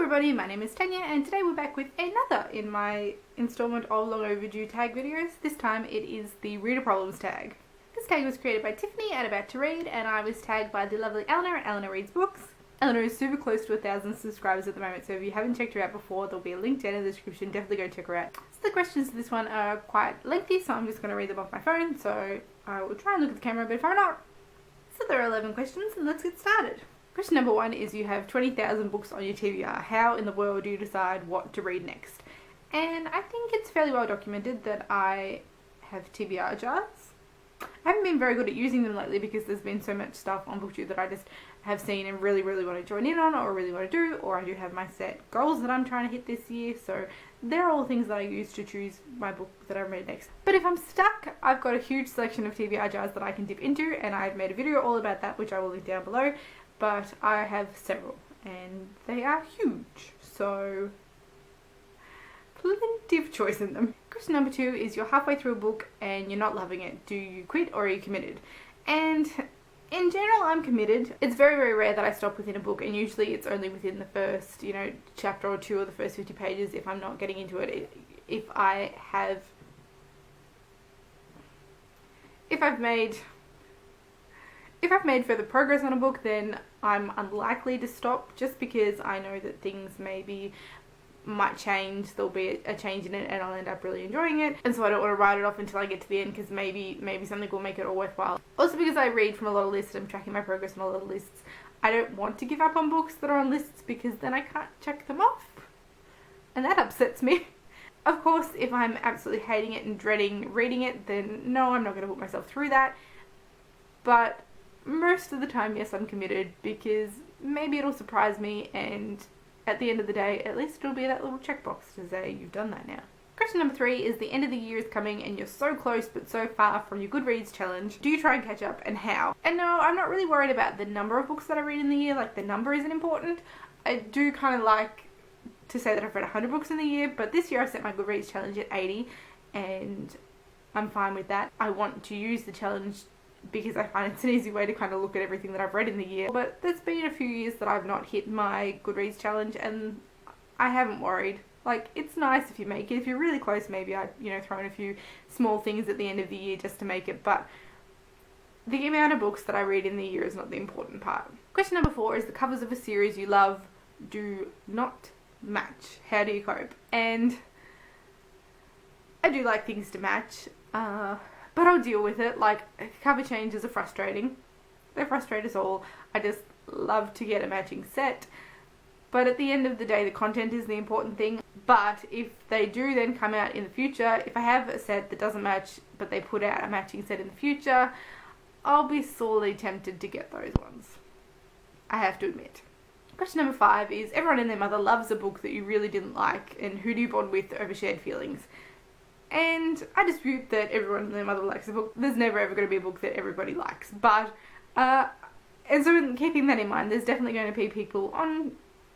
everybody, my name is Tanya and today we're back with another in my installment of long overdue tag videos. This time it is the reader problems tag. This tag was created by Tiffany at About to Read and I was tagged by the lovely Eleanor at Eleanor Reads Books. Eleanor is super close to 1,000 subscribers at the moment, so if you haven't checked her out before, there'll be a link down in the description. Definitely go check her out. So the questions to this one are quite lengthy, so I'm just going to read them off my phone, so I will try and look at the camera, but if I'm not. So there are 11 questions and let's get started. Question number 1 is you have 20,000 books on your TBR. How in the world do you decide what to read next? And I think it's fairly well documented that I have TBR jars. I haven't been very good at using them lately because there's been so much stuff on BookTube that I just have seen and really want to join in on or really want to do, or I do have my set goals that I'm trying to hit this year, so they're all things that I use to choose my book that I read next. But if I'm stuck, I've got a huge selection of TBR jars that I can dip into, and I've made a video all about that which I will link down below, but I have several and they are huge, so plenty of choice in them. Question number 2 is you're halfway through a book and you're not loving it. Do you quit or are you committed? And in general, I'm committed. It's very rare that I stop within a book, and usually it's only within the first, chapter or two or the first 50 pages if I'm not getting into it. If I've made further progress on a book, then I'm unlikely to stop, just because I know that things might change, there'll be a change in it and I'll end up really enjoying it, and so I don't want to write it off until I get to the end because maybe something will make it all worthwhile. Also, because I read from a lot of lists, I'm tracking my progress on a lot of lists, I don't want to give up on books that are on lists because then I can't check them off and that upsets me. Of course, if I'm absolutely hating it and dreading reading it, then no, I'm not going to put myself through that. But most of the time, yes, I'm committed because maybe it'll surprise me, and at the end of the day, at least it'll be that little checkbox to say you've done that now. Question number 3 is the end of the year is coming and you're so close but so far from your Goodreads challenge. Do you try and catch up, and how? And no, I'm not really worried about the number of books that I read in the year. Like, the number isn't important. I do kind of like to say that I've read 100 books in the year, but this year I set my Goodreads challenge at 80 and I'm fine with that. I want to use the challenge because I find it's an easy way to kind of look at everything that I've read in the year. But there's been a few years that I've not hit my Goodreads challenge and I haven't worried. Like, it's nice if you make it. If you're really close, maybe I'd, throw in a few small things at the end of the year just to make it. But the amount of books that I read in the year is not the important part. Question number 4 is the covers of a series you love do not match. How do you cope? And I do like things to match. But I'll deal with it. Like, cover changes are frustrating. They frustrate us all. I just love to get a matching set. But at the end of the day, the content is the important thing. But if they do then come out in the future, if I have a set that doesn't match, but they put out a matching set in the future, I'll be sorely tempted to get those ones. I have to admit. Question number 5 is everyone and their mother loves a book that you really didn't like, and who do you bond with over shared feelings? And I dispute that everyone and their mother likes a book. There's never ever going to be a book that everybody likes. But, and so keeping that in mind, there's definitely going to be people on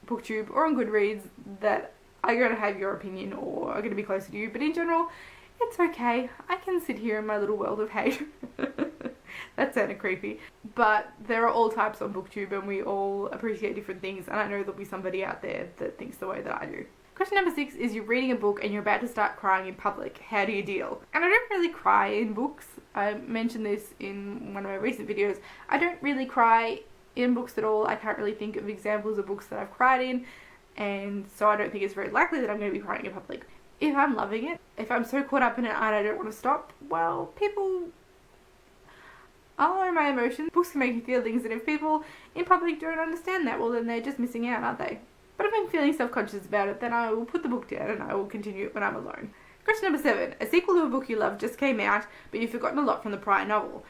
BookTube or on Goodreads that are going to have your opinion or are going to be closer to you. But in general, it's okay. I can sit here in my little world of hate. That sounded creepy. But there are all types on BookTube and we all appreciate different things. And I know there'll be somebody out there that thinks the way that I do. Question number 6 is you're reading a book and you're about to start crying in public. How do you deal? And I don't really cry in books. I mentioned this in one of my recent videos. I don't really cry in books at all. I can't really think of examples of books that I've cried in, and so I don't think it's very likely that I'm going to be crying in public. If I'm loving it, if I'm so caught up in it and I don't want to stop, well, I'll know my emotions. Books can make you feel things, and if people in public don't understand that, well then they're just missing out, aren't they? But if I'm feeling self-conscious about it, then I will put the book down and I will continue it when I'm alone. Question number 7. A sequel to a book you love just came out, but you've forgotten a lot from the prior novel.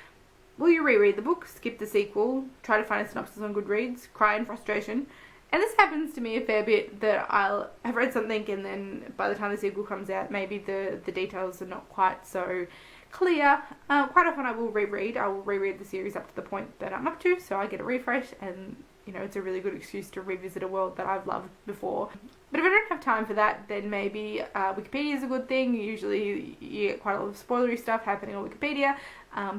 Will you reread the book, skip the sequel, try to find a synopsis on Goodreads, cry in frustration? And this happens to me a fair bit, that I'll have read something and then by the time the sequel comes out, maybe the details are not quite so clear. Quite often I will reread the series up to the point that I'm up to, so I get a refresh, and it's a really good excuse to revisit a world that I've loved before. But if I don't have time for that, then maybe Wikipedia is a good thing. Usually you get quite a lot of spoilery stuff happening on Wikipedia,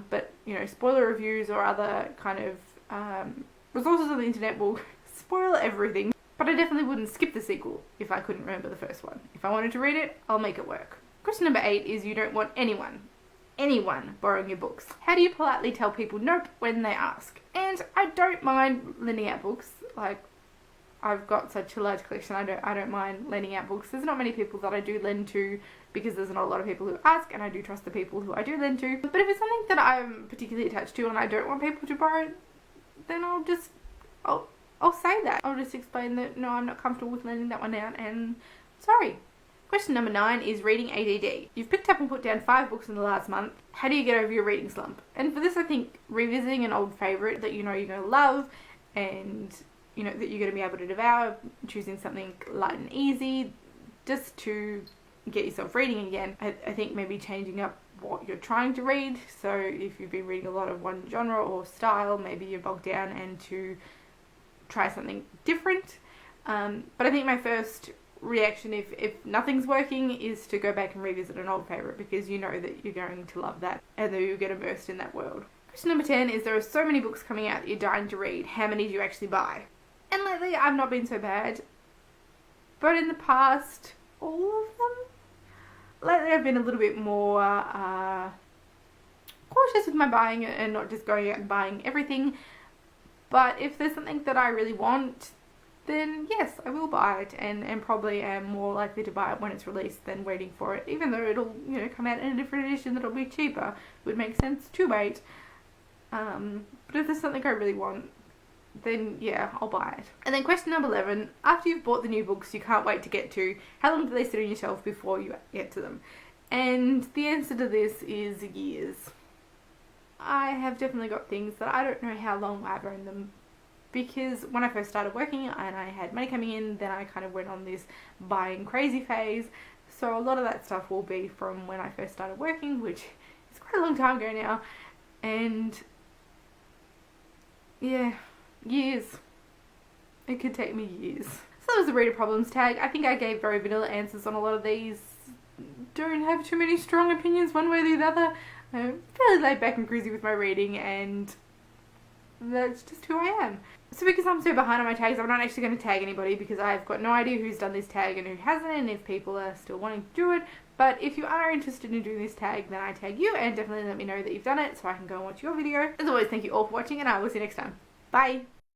but spoiler reviews or other kind of resources on the internet will spoil everything. but I definitely wouldn't skip the sequel if I couldn't remember the first one. If I wanted to read it, I'll make it work. Question number 8 is you don't want anyone borrowing your books. How do you politely tell people nope when they ask? And I don't mind lending out books. Like, I've got such a large collection, I don't mind lending out books. There's not many people that I do lend to because there's not a lot of people who ask, and I do trust the people who I do lend to. But if it's something that I'm particularly attached to and I don't want people to borrow it, then I'll say that. I'll just explain that no, I'm not comfortable with lending that one out and sorry. Question number 9 is reading ADD. You've picked up and put down 5 books in the last month. How do you get over your reading slump? And for this, I think revisiting an old favourite that you know you're going to love and you know that you're going to be able to devour, choosing something light and easy just to get yourself reading again. I think maybe changing up what you're trying to read. So if you've been reading a lot of one genre or style, maybe you're bogged down and to try something different. But I think my first reaction, if nothing's working, is to go back and revisit an old favourite because you know that you're going to love that and that you'll get immersed in that world. Question number 10 is there are so many books coming out that you're dying to read. How many do you actually buy? And lately I've not been so bad, but in the past, all of them? Lately I've been a little bit more cautious with my buying and not just going out and buying everything. But if there's something that I really want, then yes, I will buy it and probably am more likely to buy it when it's released than waiting for it. Even though it'll, you know, come out in a different edition that'll be cheaper, it would make sense to wait. But if there's something I really want, then yeah, I'll buy it. And then question number 11, after you've bought the new books you can't wait to get to, how long do they sit on your shelf before you get to them? And the answer to this is years. I have definitely got things that I don't know how long I've owned them, because when I first started working and I had money coming in, then I kind of went on this buying crazy phase. So a lot of that stuff will be from when I first started working, which is quite a long time ago now. And yeah, years. It could take me years. So that was the reader problems tag. I think I gave very vanilla answers on a lot of these. Don't have too many strong opinions one way or the other. I'm fairly laid back and cruisy with my reading, and that's just who I am. So because I'm so behind on my tags, I'm not actually going to tag anybody because I've got no idea who's done this tag and who hasn't, and if people are still wanting to do it. But if you are interested in doing this tag, then I tag you, and definitely let me know that you've done it so I can go and watch your video. As always, thank you all for watching, and I will see you next time. Bye!